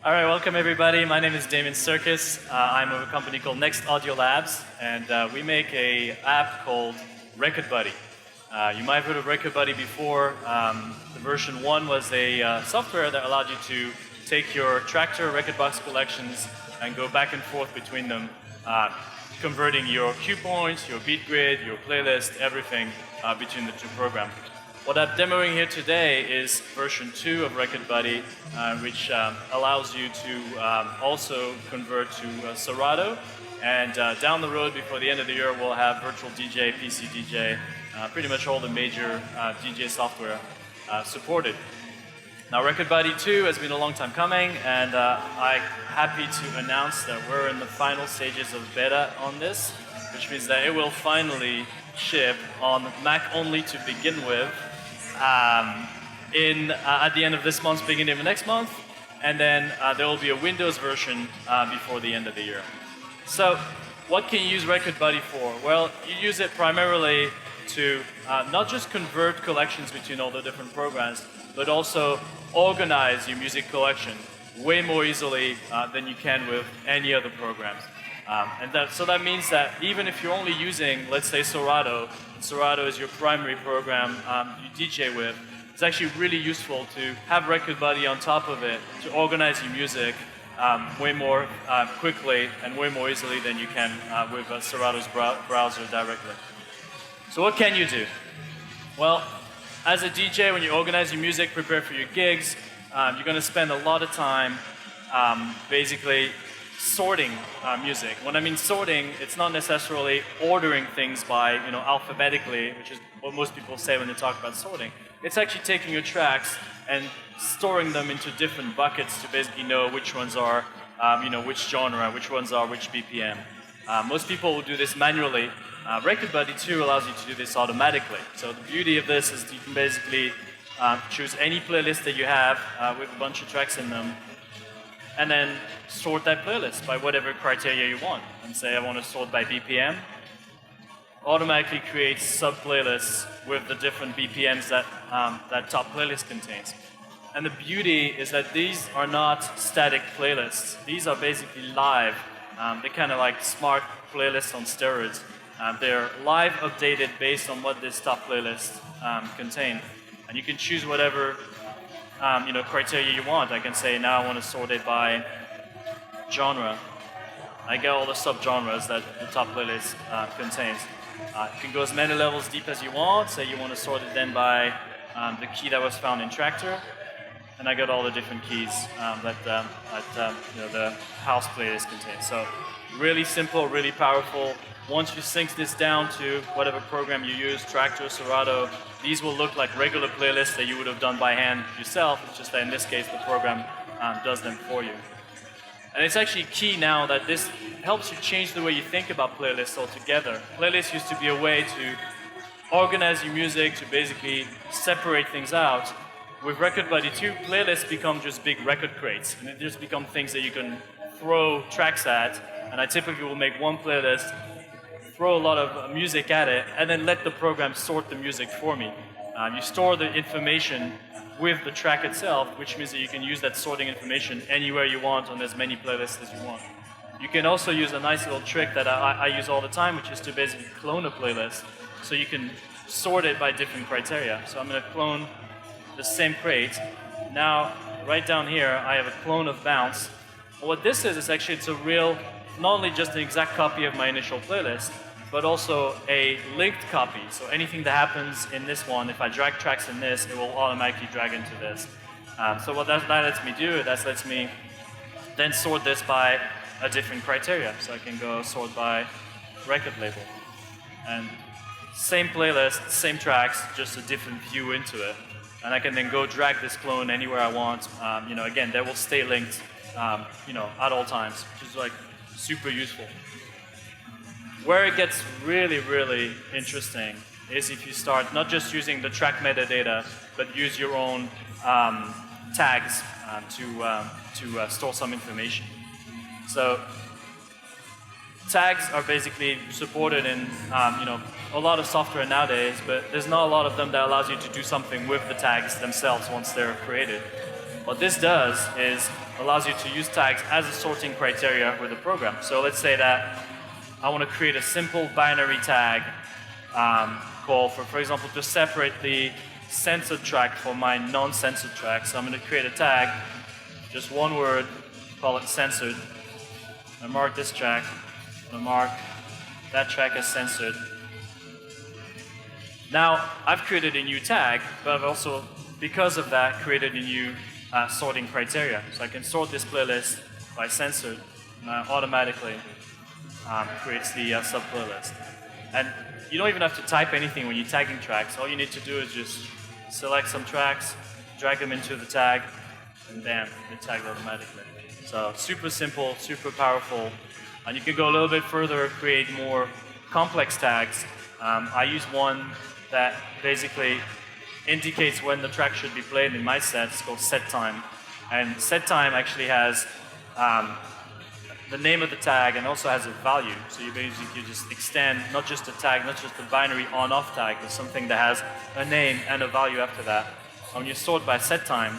All right, welcome everybody. My name is Damien Circus. I'm of a company called Next Audio Labs, and we make an app called Rekord Buddy. You might have heard of Rekord Buddy before. The version 1 was a software that allowed you to take your Tractor record box collections and go back and forth between them, converting your cue points, your beat grid, your playlist, everything between the two programs. What I'm demoing here today is version 2 of Rekord Buddy, which allows you to also convert to Serato. And down the road, before the end of the year, we'll have Virtual DJ, PC DJ, pretty much all the major DJ software supported. Now, Rekord Buddy 2 has been a long time coming, and I'm happy to announce that we're in the final stages of beta on this, which means that it will finally ship on Mac only to begin with, at the end of this month, beginning of next month, and then there will be a Windows version before the end of the year. So, what can you use Rekord Buddy for? Well, you use it primarily to not just convert collections between all the different programs, but also organize your music collection way more easily than you can with any other programs. So that means that even if you're only using, let's say, Serato, and Serato is your primary program you DJ with, it's actually really useful to have Rekord Buddy on top of it to organize your music way more quickly and way more easily than you can with Serato's browser directly. So what can you do? Well, as a DJ, when you organize your music, prepare for your gigs, you're going to spend a lot of time basically sorting music. When I mean sorting, it's not necessarily ordering things by, alphabetically, which is what most people say when they talk about sorting. It's actually taking your tracks and storing them into different buckets to basically know which ones are, which genre, which ones are which BPM. Most people will do this manually. Rekord Buddy 2 allows you to do this automatically. So the beauty of this is you can basically choose any playlist that you have with a bunch of tracks in them, and then sort that playlist by whatever criteria you want. And say I want to sort by BPM, automatically creates sub-playlists with the different BPMs that that top playlist contains. And the beauty is that these are not static playlists. These are basically live. They're kind of like smart playlists on steroids. They're live updated based on what this top playlist contains. And you can choose whatever criteria you want. I can say now I want to sort it by genre. I get all the subgenres that the top playlist contains. You can go as many levels deep as you want. Say you want to sort it then by the key that was found in Tractor, and I got all the different keys that the house playlist contains. So really simple, really powerful. Once you sync this down to whatever program you use, Tractor, Serato, these will look like regular playlists that you would have done by hand yourself. It's just that in this case, the program does them for you. And it's actually key now that this helps you change the way you think about playlists altogether. Playlists used to be a way to organize your music, to basically separate things out. With Rekord Buddy 2, playlists become just big record crates, and they just become things that you can throw tracks at. And I typically will make one playlist, throw a lot of music at it, and then let the program sort the music for me. You store the information with the track itself, which means that you can use that sorting information anywhere you want on as many playlists as you want. You can also use a nice little trick that I use all the time, which is to basically clone a playlist, so you can sort it by different criteria. So I'm going to clone the same crate. Now, right down here, I have a clone of Bounce. What this is actually it's a real, not only just an exact copy of my initial playlist, but also a linked copy. So anything that happens in this one, if I drag tracks in this, it will automatically drag into this. So what that lets me do, that lets me then sort this by a different criteria. So I can go sort by record label. And same playlist, same tracks, just a different view into it. And I can then go drag this clone anywhere I want. Again, they will stay linked, at all times, which is like super useful. Where it gets really, really interesting is if you start not just using the track metadata, but use your own tags to store some information. So tags are basically supported in a lot of software nowadays, but there's not a lot of them that allows you to do something with the tags themselves once they're created. What this does is allows you to use tags as a sorting criteria with the program. So let's say that I want to create a simple binary tag call for example, to separate the censored track from my non-censored track. So I'm going to create a tag, just one word, call it censored. I mark this track, I mark that track as censored. Now, I've created a new tag, but I've also, because of that, created a new sorting criteria. So I can sort this playlist by censored, and automatically creates the sub-playlist. And you don't even have to type anything when you're tagging tracks. All you need to do is just select some tracks, drag them into the tag, and bam, they're tagged automatically. So super simple, super powerful. And you can go a little bit further, create more complex tags. I use one that basically indicates when the track should be played in my set. It's called set time. And set time actually has the name of the tag and also has a value. So you basically just extend not just a tag, not just a binary on-off tag, but something that has a name and a value after that. And when you sort by set time,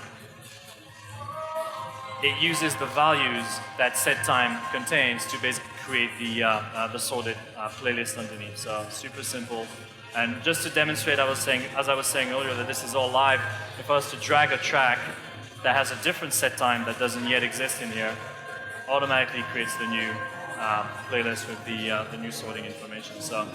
it uses the values that set time contains to basically create the sorted playlist underneath. So super simple. And just to demonstrate, as I was saying earlier, that this is all live, if I was to drag a track that has a different set time that doesn't yet exist in here, automatically creates the new playlist with the new sorting information. So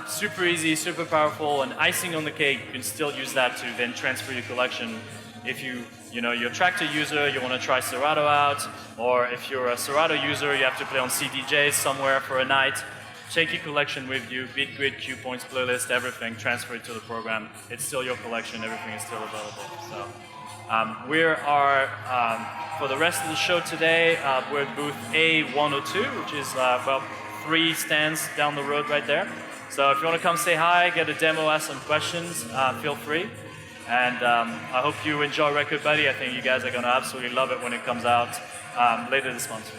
super easy, super powerful, and icing on the cake, you can still use that to then transfer your collection. If you're a Tractor user, you want to try Serato out, or if you're a Serato user, you have to play on CDJs somewhere for a night, take your collection with you, bit, grid, cue points, playlist, everything, transfer it to the program. It's still your collection, everything is still available. So we are, for the rest of the show today, we're at booth A102, which is about 3 stands down the road right there. So if you want to come say hi, get a demo, ask some questions, feel free. And I hope you enjoy Rekord Buddy. I think you guys are going to absolutely love it when it comes out later this month.